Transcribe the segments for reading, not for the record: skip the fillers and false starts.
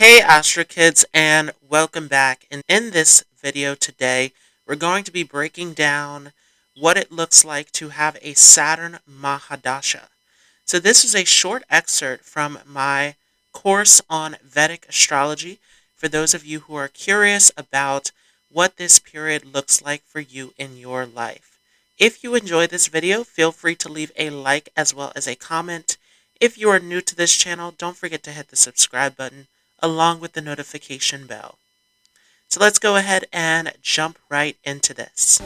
Hey Astro Kids, and welcome back. And in this video today, we're going to be breaking down what it looks like to have a Saturn Mahadasha. So this is a short excerpt from my course on Vedic Astrology for those of you who are curious about what this period looks like for you in your life. If you enjoyed this video, feel free to leave a like as well as a comment. If you are new to this channel, don't forget to hit the subscribe button along with the notification bell. So let's go ahead and jump right into this.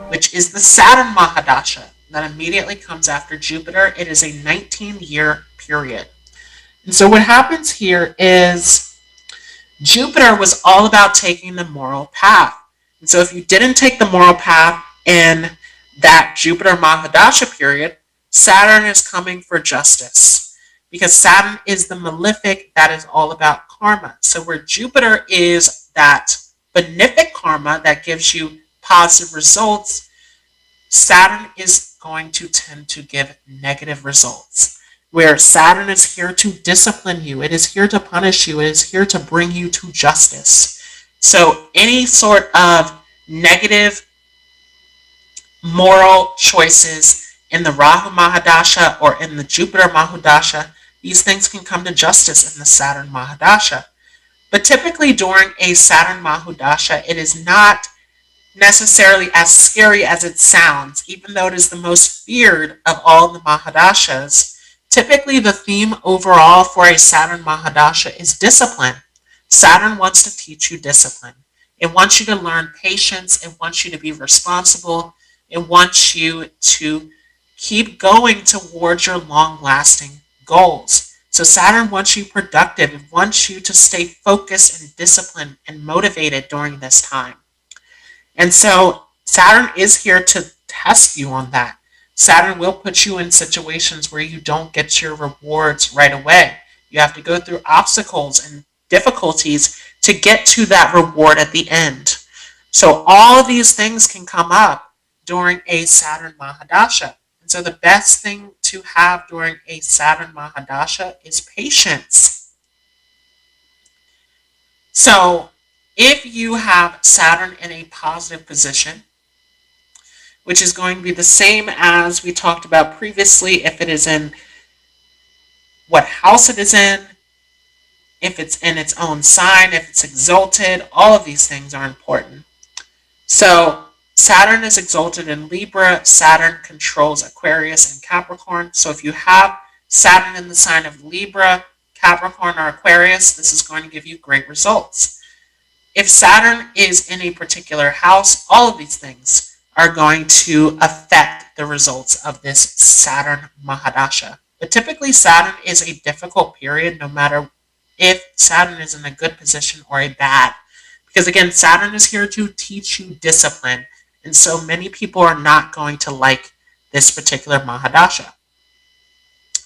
Which is the Saturn Mahadasha that immediately comes after Jupiter. It is a 19-year period. And so what happens here is Jupiter was all about taking the moral path. And so if you didn't take the moral path in that Jupiter Mahadasha period, Saturn is coming for justice. Because Saturn is the malefic that is all about karma. So where Jupiter is that benefic karma that gives you positive results, Saturn is going to tend to give negative results. Where Saturn is here to discipline you, it is here to punish you, it is here to bring you to justice. So any sort of negative moral choices in the Rahu Mahadasha or in the Jupiter Mahadasha, these things can come to justice in the Saturn Mahadasha. But typically during a Saturn Mahadasha, it is not necessarily as scary as it sounds, even though it is the most feared of all the Mahadashas. Typically, the theme overall for a Saturn Mahadasha is discipline. Saturn wants to teach you discipline. It wants you to learn patience. It wants you to be responsible. It wants you to keep going towards your long-lasting goals. So Saturn wants you productive. It wants you to stay focused and disciplined and motivated during this time. And so Saturn is here to test you on that. Saturn will put you in situations where you don't get your rewards right away. You have to go through obstacles and difficulties to get to that reward at the end. So all of these things can come up during a Saturn Mahadasha. And so the best thing to have during a Saturn Mahadasha is patience. So if you have Saturn in a positive position, which is going to be the same as we talked about previously, if it is in what house it is in, if it's in its own sign, if it's exalted, all of these things are important. So Saturn is exalted in Libra. Saturn controls Aquarius and Capricorn. So if you have Saturn in the sign of Libra, Capricorn, or Aquarius, this is going to give you great results. If Saturn is in a particular house, all of these things are going to affect the results of this Saturn Mahadasha. But typically Saturn is a difficult period no matter if Saturn is in a good position or a bad. Because again, Saturn is here to teach you discipline. And so many people are not going to like this particular Mahadasha.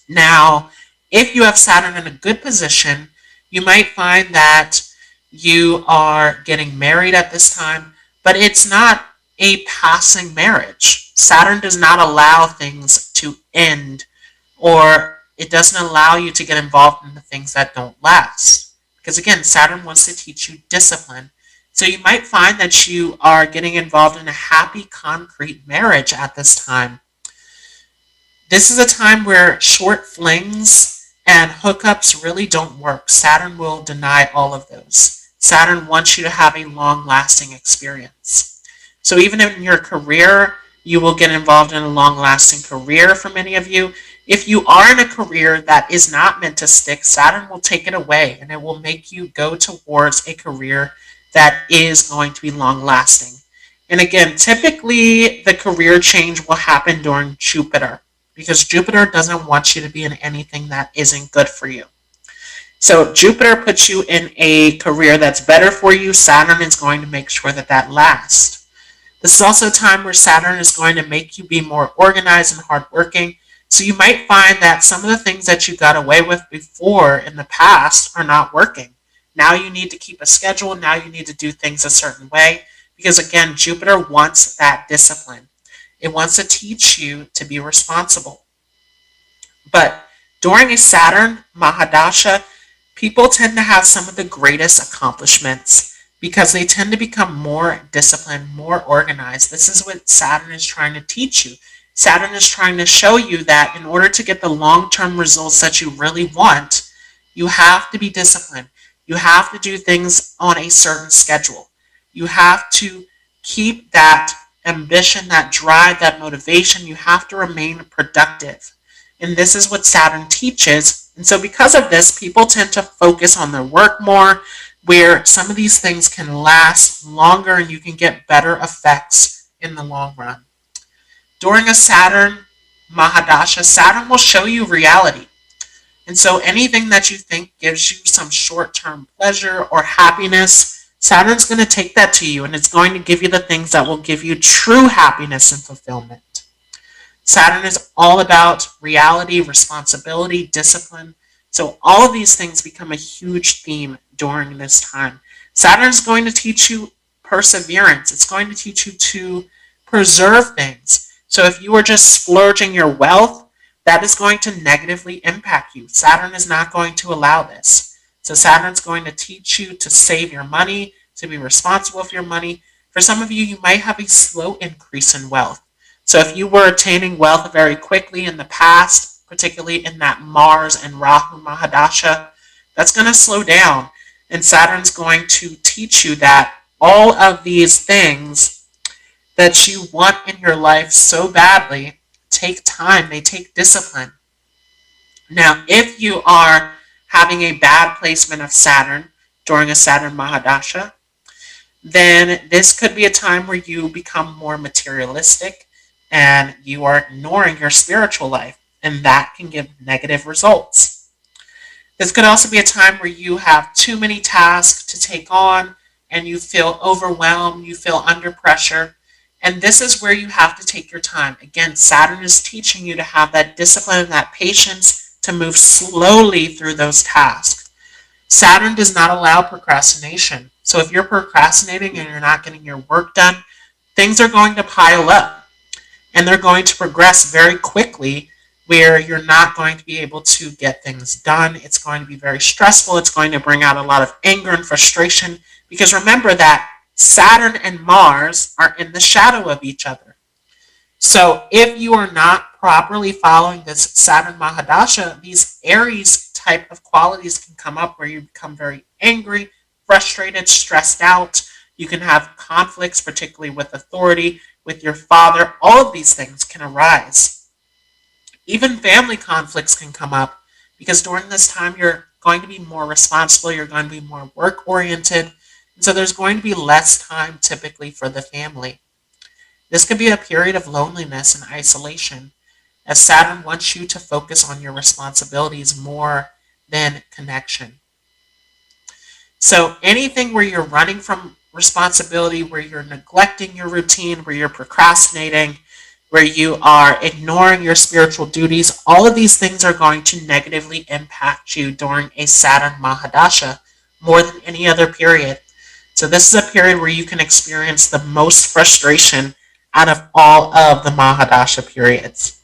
Now, if you have Saturn in a good position, you might find that you are getting married at this time, but it's not a passing marriage. Saturn does not allow things to end, or it doesn't allow you to get involved in the things that don't last. Because again, Saturn wants to teach you discipline. So you might find that you are getting involved in a happy, concrete marriage at this time. This is a time where short flings and hookups really don't work. Saturn will deny all of those. Saturn wants you to have a long-lasting experience. So even in your career, you will get involved in a long-lasting career for many of you. If you are in a career that is not meant to stick, Saturn will take it away and it will make you go towards a career that is going to be long-lasting. And again, typically the career change will happen during Jupiter because Jupiter doesn't want you to be in anything that isn't good for you. So Jupiter puts you in a career that's better for you. Saturn is going to make sure that that lasts. This is also a time where Saturn is going to make you be more organized and hardworking. So you might find that some of the things that you got away with before in the past are not working. Now you need to keep a schedule. Now you need to do things a certain way. Because again, Jupiter wants that discipline. It wants to teach you to be responsible. But during a Saturn Mahadasha, people tend to have some of the greatest accomplishments because they tend to become more disciplined, more organized. This is what Saturn is trying to teach you. Saturn is trying to show you that in order to get the long-term results that you really want, you have to be disciplined. You have to do things on a certain schedule. You have to keep that ambition, that drive, that motivation. You have to remain productive. And this is what Saturn teaches. And so because of this, people tend to focus on their work more, where some of these things can last longer and you can get better effects in the long run. During a Saturn Mahadasha, Saturn will show you reality. And so anything that you think gives you some short-term pleasure or happiness, Saturn's going to take that to you, and it's going to give you the things that will give you true happiness and fulfillment. Saturn is all about reality, responsibility, discipline. So all of these things become a huge theme during this time. Saturn is going to teach you perseverance. It's going to teach you to preserve things. So if you are just splurging your wealth, that is going to negatively impact you. Saturn is not going to allow this. So Saturn's going to teach you to save your money, to be responsible for your money. For some of you, you might have a slow increase in wealth. So if you were attaining wealth very quickly in the past, particularly in that Mars and Rahu Mahadasha, that's going to slow down. And Saturn's going to teach you that all of these things that you want in your life so badly take time, they take discipline. Now, if you are having a bad placement of Saturn during a Saturn Mahadasha, then this could be a time where you become more materialistic and you are ignoring your spiritual life, and that can give negative results. This could also be a time where you have too many tasks to take on and you feel overwhelmed, you feel under pressure. And this is where you have to take your time. Again, Saturn is teaching you to have that discipline and that patience to move slowly through those tasks. Saturn does not allow procrastination. So if you're procrastinating and you're not getting your work done, things are going to pile up. And they're going to progress very quickly where you're not going to be able to get things done. It's going to be very stressful. It's going to bring out a lot of anger and frustration. Because remember that Saturn and Mars are in the shadow of each other. So if you are not properly following this Saturn Mahadasha, these Aries type of qualities can come up where you become very angry, frustrated, stressed out. You can have conflicts, particularly with authority, with your father. All of these things can arise. Even family conflicts can come up because during this time you're going to be more responsible, you're going to be more work-oriented. So there's going to be less time typically for the family. This could be a period of loneliness and isolation, as Saturn wants you to focus on your responsibilities more than connection. So anything where you're running from responsibility, where you're neglecting your routine, where you're procrastinating, where you are ignoring your spiritual duties, all of these things are going to negatively impact you during a Saturn Mahadasha more than any other period. So this is a period where you can experience the most frustration out of all of the Mahadasha periods.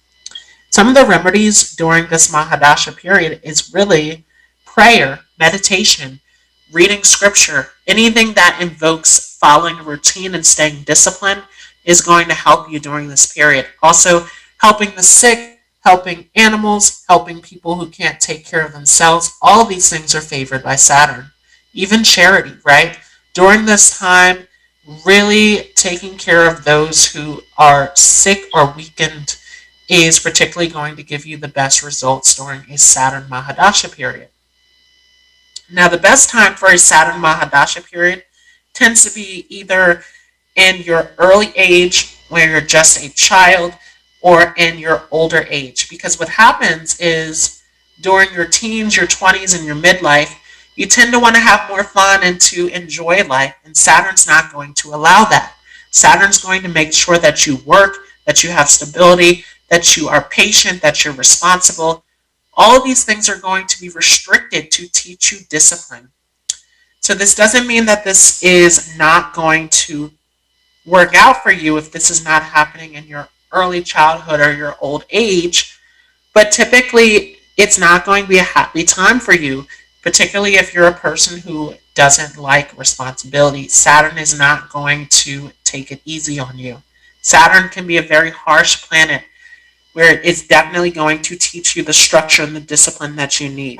Some of the remedies during this Mahadasha period is really prayer, meditation, reading scripture. Anything that invokes following a routine and staying disciplined is going to help you during this period. Also, helping the sick, helping animals, helping people who can't take care of themselves. All of these things are favored by Saturn. Even charity, right? During this time, really taking care of those who are sick or weakened is particularly going to give you the best results during a Saturn Mahadasha period. Now, the best time for a Saturn Mahadasha period tends to be either in your early age, where you're just a child, or in your older age. Because what happens is during your teens, your 20s, and your midlife, you tend to want to have more fun and to enjoy life, and Saturn's not going to allow that. Saturn's going to make sure that you work, that you have stability, that you are patient, that you're responsible. All of these things are going to be restricted to teach you discipline. So this doesn't mean that this is not going to work out for you if this is not happening in your early childhood or your old age, but typically it's not going to be a happy time for you, particularly if you're a person who doesn't like responsibility. Saturn is not going to take it easy on you. Saturn can be a very harsh planet where it's definitely going to teach you the structure and the discipline that you need.